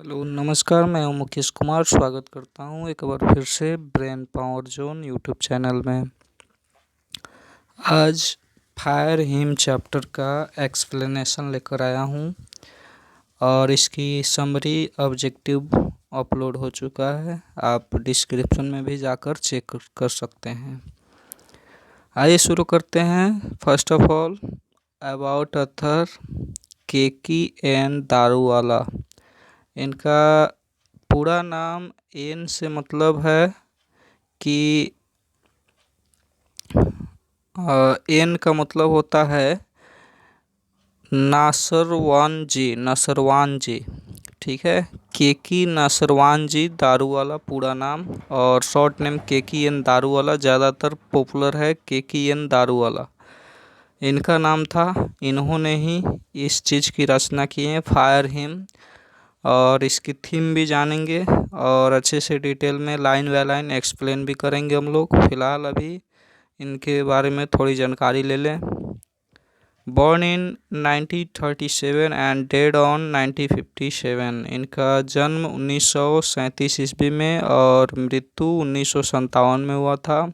Hello नमस्कार, मैं हूँ मुकेश कुमार। स्वागत करता हूँ एक बार फिर से brain power zone YouTube channel में। आज फायर हिम चैप्टर का एक्सप्लेनेशन लेकर आया हूँ और इसकी समरी ऑब्जेक्टिव अपलोड हो चुका है। आप डिस्क्रिप्शन में भी जाकर चेक कर सकते हैं। आइए शुरू करते हैं। First of all about author Keki N Daruwalla. इनका पूरा नाम एन से मतलब है कि एन का मतलब होता है नसरवान जी। ठीक है, केकी नसरवान जी दारूवाला पूरा नाम, और शॉर्ट नेम केकी एन दारूवाला। ज़्यादातर पॉपुलर है केकी एन दारूवाला, इनका नाम था। इन्होंने ही इस चीज़ की रचना की है, फायर हिम। और इसकी थीम भी जानेंगे और अच्छे से डिटेल में लाइन बाय लाइन एक्सप्लेन भी करेंगे हम लोग। फ़िलहाल अभी इनके बारे में थोड़ी जानकारी ले लें। Born in 1937 and dead on 1957। इनका जन्म 1937 ईस्वी में और मृत्यु 1957 में हुआ था।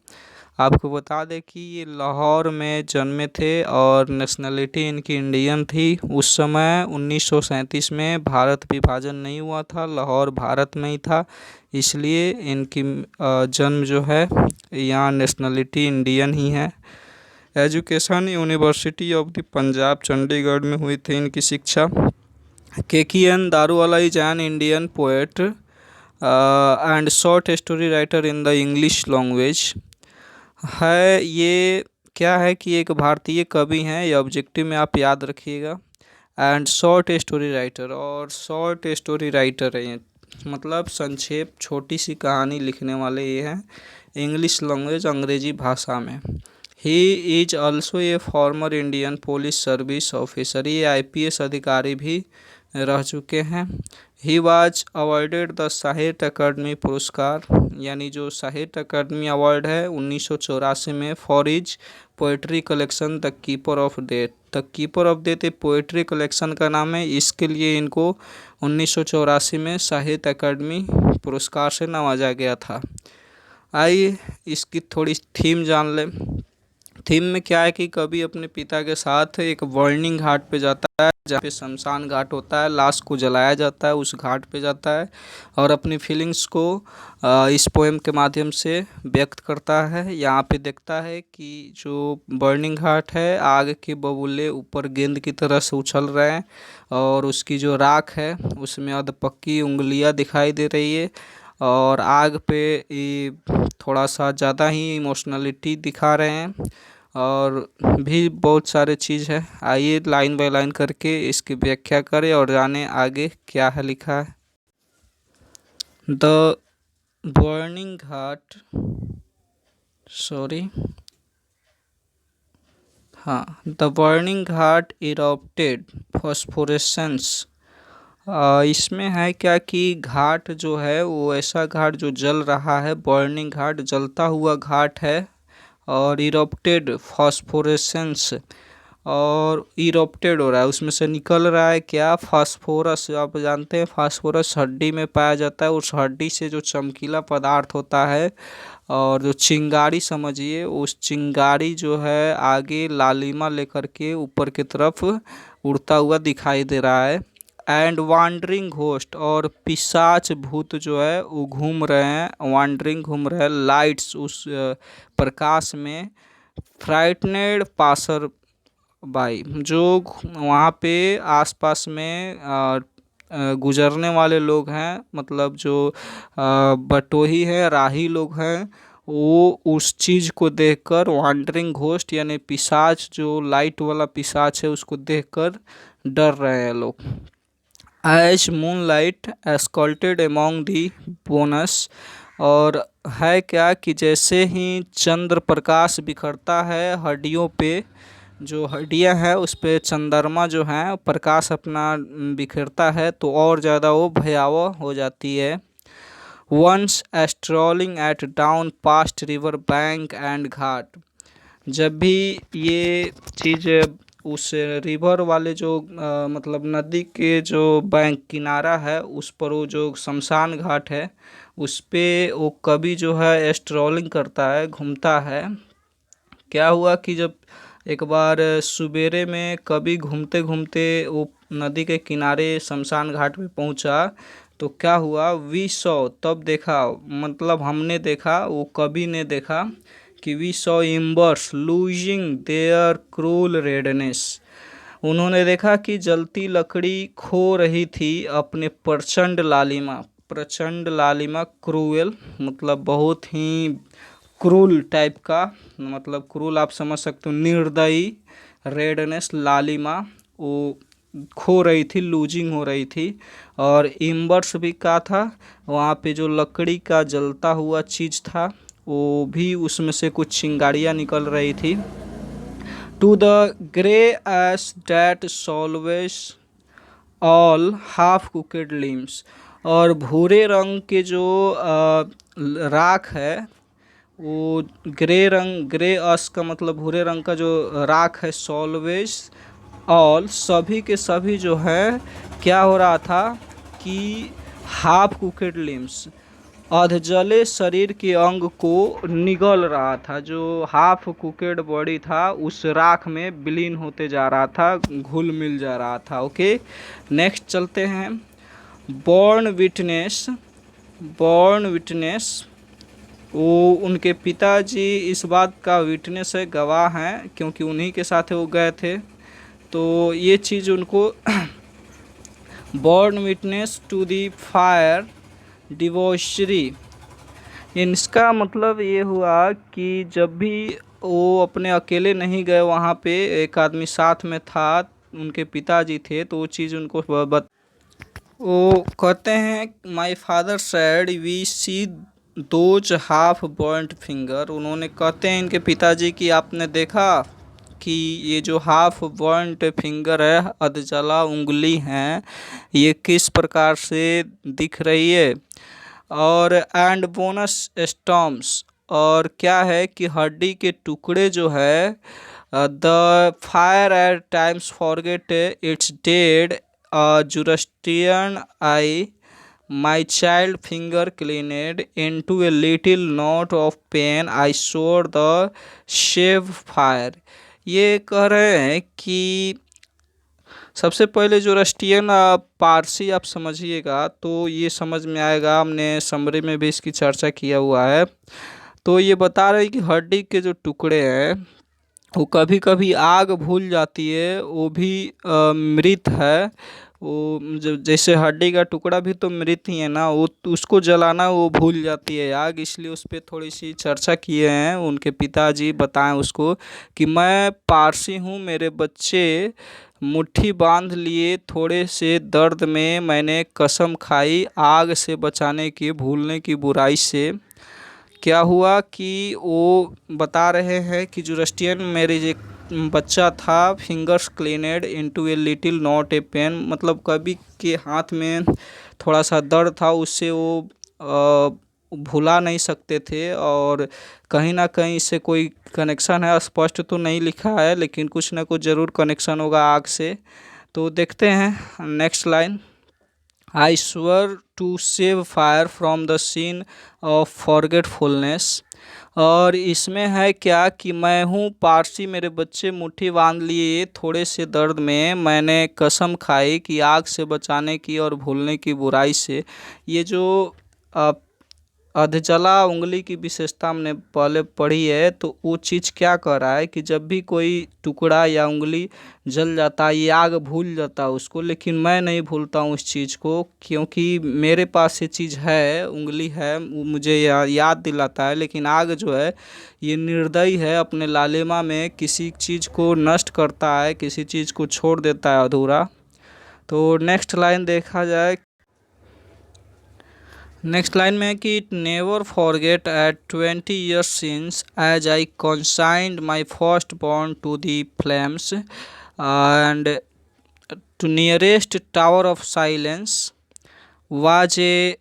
आपको बता दें कि ये लाहौर में जन्मे थे और नेशनलिटी इनकी इंडियन थी। उस समय 1937 में भारत विभाजन नहीं हुआ था, लाहौर भारत में ही था, इसलिए इनकी जन्म जो है यहाँ नेशनलिटी इंडियन ही है। Education university of the Punjab Chandigarh में हुई थी इनकी शिक्षा। Keki N Daruwalla is an Indian poet and short story writer in the English language है। ये क्या है कि एक भारतीय कवि हैं, ये ऑब्जेक्टिव में आप याद रखिएगा। एंड शॉर्ट स्टोरी राइटर, और शॉर्ट स्टोरी राइटर है ये, मतलब संक्षेप छोटी सी कहानी लिखने वाले ये हैं, इंग्लिश लैंग्वेज अंग्रेजी भाषा में। He is also a former Indian police service officer, ये आईपीएस अधिकारी भी रह चुके हैं। ही वाज अवॉर्डेड द साहित्य अकादमी पुरस्कार, यानी जो साहित्य अकादमी अवार्ड है 1984 में, for is poetry collection the keeper of death. The keeper of death poetry collection का नाम है, इसके लिए इनको 1984 में साहित्य अकादमी पुरस्कार से नवाजा गया था। आइए इसकी थोड़ी थीम जान लें। थीम में क्या है कि कवि अपने पिता के साथ एक बर्निंग घाट पे जाता है, जहाँ पे शमशान घाट होता है, लाश को जलाया जाता है, उस घाट पे जाता है और अपनी फीलिंग्स को इस पोएम के माध्यम से व्यक्त करता है। यहाँ पे देखता है कि जो बर्निंग घाट है, आग के बबूले ऊपर गेंद की तरह से उछल रहे हैं और उसकी जो राख है उसमें अधपक्की उंगलियाँ दिखाई दे रही है, और आग पे ये थोड़ा सा ज़्यादा ही इमोशनलिटी दिखा रहे हैं, और भी बहुत सारे चीज़ है। आइए लाइन बाय लाइन करके इसकी व्याख्या करें और जाने आगे क्या है लिखा है। द बर्निंग घाट, सॉरी, हाँ, the burning Ghat erupted phosphorescence. इसमें है क्या कि घाट जो है वो ऐसा घाट जो जल रहा है, बर्निंग घाट जलता हुआ घाट है, और इरप्टेड फॉस्फोरेसेंस, और इरप्टेड हो रहा है, उसमें से निकल रहा है क्या, फास्फोरस। आप जानते हैं फास्फोरस हड्डी में पाया जाता है, उस हड्डी से जो चमकीला पदार्थ होता है, और जो चिंगारी समझिए, उस चिंगारी जो है आगे लालिमा लेकर के ऊपर की तरफ उड़ता हुआ दिखाई दे रहा है। एंड वांडरिंग घोस्ट, और पिशाच भूत जो है वो घूम रहे हैं, वांडरिंग घूम रहे हैं, लाइट्स उस प्रकाश में। फ्राइटनेड पासर बाई, जो वहाँ पे आसपास में गुजरने वाले लोग हैं, मतलब जो बटोही हैं, राही लोग हैं, वो उस चीज़ को देखकर, वांडरिंग घोस्ट यानी पिशाच, जो लाइट वाला पिशाच है, उसको देखकर डर रहे हैं लोग। एज मून लाइट एस्कॉल्टेड एमोंग दी बोनस, और है क्या कि जैसे ही चंद्र प्रकाश बिखरता है हड्डियों पे, जो हड्डियां हैं उस पे चंद्रमा जो है प्रकाश अपना बिखरता है, तो और ज़्यादा वो भयावह हो जाती है। Once strolling at down past river bank and ghat, जब भी ये चीज़ उस रिवर वाले जो मतलब नदी के जो बैंक किनारा है उस पर वो जो शमशान घाट है उस पे वो कभी जो है स्ट्रॉलिंग करता है, घूमता है। क्या हुआ कि जब एक बार सवेरे में कभी घूमते घूमते वो नदी के किनारे शमशान घाट पे पहुंचा, तो क्या हुआ, वी सॉ, तब देखा, मतलब हमने देखा, वो कभी ने देखा कि we saw embers losing their cruel redness. उन्होंने देखा कि जलती लकड़ी खो रही थी अपने प्रचंड लालिमा। प्रचंड लालिमा, क्रूएल मतलब बहुत ही क्रूल टाइप का, मतलब क्रूल आप समझ सकते हो, निर्दयी। रेडनेस, लालिमा, वो खो रही थी, लूजिंग हो रही थी। और इम्बर्स भी का था, वहाँ पे जो लकड़ी का जलता हुआ चीज़ था वो भी, उसमें से कुछ चिंगारियाँ निकल रही थी। To the greyness that salvages all half cooked limbs. और भूरे रंग के जो राख है, वो ग्रे रंग, ग्रे अस का मतलब भूरे रंग का जो राख है, सॉल्वेज ऑल, सभी के सभी जो है, क्या हो रहा था कि हाफ कुकड लिम्स, अधजले शरीर के अंग को निगल रहा था। जो हाफ कुकेड बॉडी था उस राख में विलीन होते जा रहा था, घुल मिल जा रहा था। ओके, नेक्स्ट चलते हैं। Born witness. बॉर्न विटनेस, वो उनके पिताजी इस बात का विटनेस है, गवाह हैं, क्योंकि उन्हीं के साथ वो गए थे। तो ये चीज़ उनको born witness to the fire डिवोशरी। इसका मतलब ये हुआ कि जब भी वो अपने अकेले नहीं गए वहाँ पे, एक आदमी साथ में था, उनके पिताजी थे, तो वो चीज़ उनको वो कहते हैं, my father said we see those half burnt finger. उन्होंने कहते हैं इनके पिताजी कि आपने देखा कि ये जो हाफ बर्न्ट फिंगर है, अधजला उंगली हैं, ये किस प्रकार से दिख रही है। और एंड बोनस स्टॉम्स, और क्या है कि हड्डी के टुकड़े जो है, the fire at times forget its dead Zoroastrian I, my child finger clenched into a little knot of pain I swore the shave fire. ये कह रहे हैं कि सबसे पहले जो रस्टियन पारसी आप समझिएगा तो ये समझ में आएगा, हमने समरी में भी इसकी चर्चा किया हुआ है। तो ये बता रहे हैं कि हड्डी के जो टुकड़े हैं वो कभी कभी आग भूल जाती है, वो भी मृत है। वो जैसे हड्डी का टुकड़ा भी तो मृत ही है ना, वो उसको जलाना वो भूल जाती है आग, इसलिए उस पर थोड़ी सी चर्चा किए हैं। उनके पिताजी बताएं उसको कि मैं पारसी हूँ, मेरे बच्चे मुट्ठी बांध लिए, थोड़े से दर्द में मैंने कसम खाई आग से बचाने की, भूलने की बुराई से। क्या हुआ कि वो बता रहे हैं कि जुरस्टियन मेरे एक बच्चा था, fingers clenched into a little knot a pain, मतलब कभी के हाथ में थोड़ा सा दर्द था, उससे वो भुला नहीं सकते थे। और कहीं ना कहीं इससे कोई कनेक्शन है, स्पष्ट तो नहीं लिखा है, लेकिन कुछ ना कुछ ज़रूर कनेक्शन होगा आग से। तो देखते हैं next line. I swore to save fire from the scene of forgetfulness. और इसमें है क्या कि मैं हूँ पारसी, मेरे बच्चे मुट्ठी बांध लिए, थोड़े से दर्द में मैंने कसम खाई कि आग से बचाने की और भूलने की बुराई से। ये जो अधजला उंगली की विशेषता हमने पहले पढ़ी है, तो वो चीज़ क्या कर रहा है कि जब भी कोई टुकड़ा या उंगली जल जाता है, ये आग भूल जाता है उसको, लेकिन मैं नहीं भूलता हूँ इस चीज़ को, क्योंकि मेरे पास ये चीज़ है, उंगली है, वो मुझे याद दिलाता है। लेकिन आग जो है ये निर्दयी है, अपने लालिमा में किसी चीज़ को नष्ट करता है, किसी चीज़ को छोड़ देता है अधूरा। तो नेक्स्ट लाइन देखा जाए, नेक्स्ट लाइन में कि it never forget at 20 years since as I consigned my first born to the flames and to nearest tower of silence was a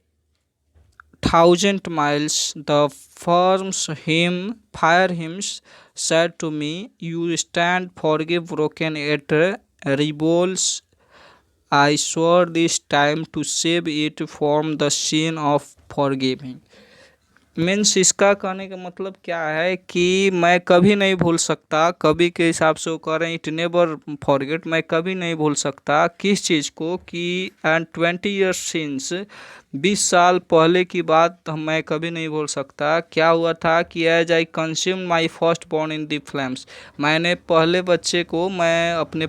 1,000 miles. The firms him, fire him, said to me, "You stand, forgive broken, it revolves. I swore this time to save it from the sin of forgiving." Means इसका कहने का मतलब क्या है कि मैं कभी नहीं भूल सकता, कभी के हिसाब से वो कह रहे हैं इट नेवर फॉरगेट, मैं कभी नहीं भूल सकता किस चीज़ को कि एंड 20 years सिंस, 20 साल पहले की बात मैं कभी नहीं भूल सकता। क्या हुआ था कि as I consume my first born in the flames, मैं अपने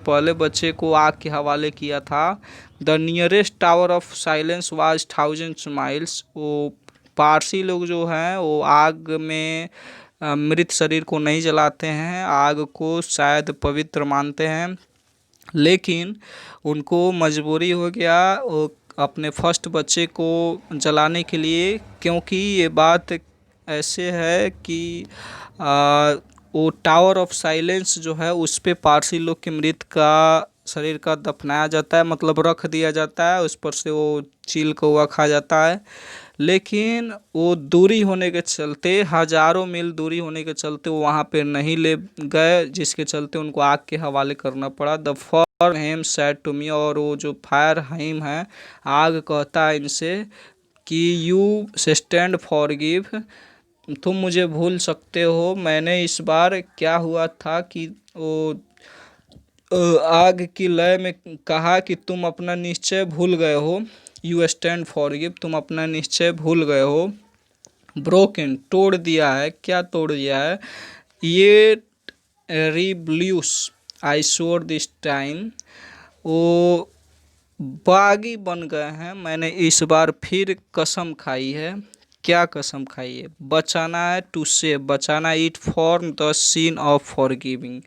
पहले बच्चे को आग के हवाले किया था। The nearest tower of silence was 1,000 miles। वो पारसी लोग जो हैं वो आग में मृत शरीर को नहीं जलाते हैं, आग को शायद पवित्र मानते हैं, लेकिन उनको मजबूरी हो गया वो अपने फर्स्ट बच्चे को जलाने के लिए, क्योंकि ये बात ऐसे है कि वो टावर ऑफ साइलेंस जो है उस पे पारसी लोग के मृत का शरीर का दफनाया जाता है, मतलब रख दिया जाता है, उस पर से वो चील कौवा खा जाता है। लेकिन वो दूरी होने के चलते, हज़ारों मील दूरी होने के चलते वो वहाँ पे नहीं ले गए, जिसके चलते उनको आग के हवाले करना पड़ा। The for him said to me, और वो जो फायर हेम है, आग कहता है इनसे कि यू स्टैंड फॉरगिव, तुम मुझे भूल सकते हो। मैंने इस बार क्या हुआ था कि वो आग की लय में कहा कि तुम अपना निश्चय भूल गए हो। यू स्टैंड फॉरगिव, तुम अपना निश्चय भूल गए हो। ब्रोकन, तोड़ दिया है, क्या तोड़ दिया है? ये रिब्ल्यूस आई श्योर दिस टाइम, वो बागी बन गए हैं, मैंने इस बार फिर कसम खाई है। क्या कसम खाई है? बचाना है, टू सेव, बचाना, it for the scene of forgiving,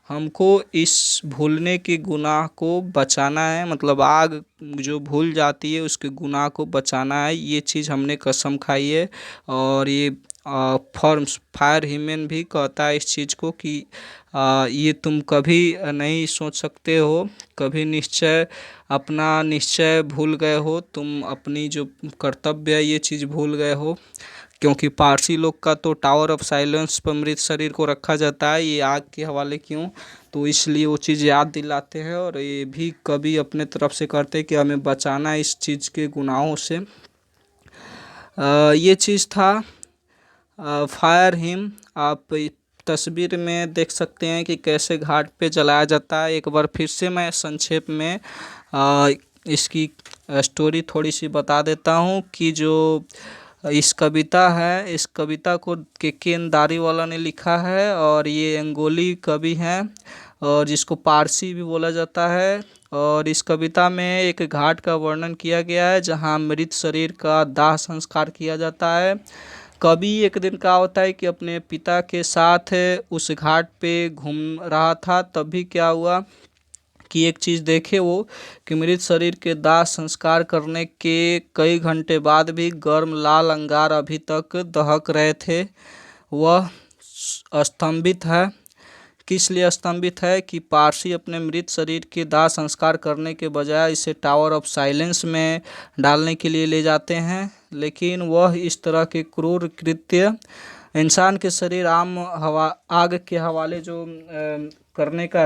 हमको इस भूलने के गुनाह को बचाना है, मतलब आग जो भूल जाती है उसके गुनाह को बचाना है, ये चीज़ हमने कसम खाई है। और ये फॉर्म्स फायर ह्यूमन भी कहता है इस चीज़ को कि ये तुम कभी नहीं सोच सकते हो, कभी अपना निश्चय भूल गए हो, तुम अपनी जो कर्तव्य है ये चीज़ भूल गए हो, क्योंकि पारसी लोग का तो टावर ऑफ साइलेंस पर मृत शरीर को रखा जाता है, ये आग के हवाले क्यों, तो इसलिए वो चीज़ याद दिलाते हैं। और ये भी कभी अपने तरफ से करते हैं कि हमें बचाना है इस चीज़ के गुनाहों से। ये चीज़ था फायर हिम। आप तस्वीर में देख सकते हैं कि कैसे घाट पे जलाया जाता है। एक बार फिर से मैं संक्षेप में इसकी स्टोरी थोड़ी सी बता देता हूँ कि जो इस कविता है, इस कविता को के.एन. दारीवाला ने लिखा है, और ये अंगोली कवि हैं और जिसको पारसी भी बोला जाता है। और इस कविता में एक घाट का वर्णन किया गया है जहाँ मृत शरीर का दाह संस्कार किया जाता है। कवि एक दिन क्या होता है कि अपने पिता के साथ उस घाट पे घूम रहा था, तभी क्या हुआ कि एक चीज़ देखे वो कि मृत शरीर के दाह संस्कार करने के कई घंटे बाद भी गर्म लाल अंगार अभी तक दहक रहे थे। वह स्तंभित है। किस लिए स्तंभित है? कि पारसी अपने मृत शरीर के दाह संस्कार करने के बजाय इसे टावर ऑफ साइलेंस में डालने के लिए ले जाते हैं, लेकिन वह इस तरह के क्रूर कृत्य इंसान के शरीर आग के हवाले जो करने का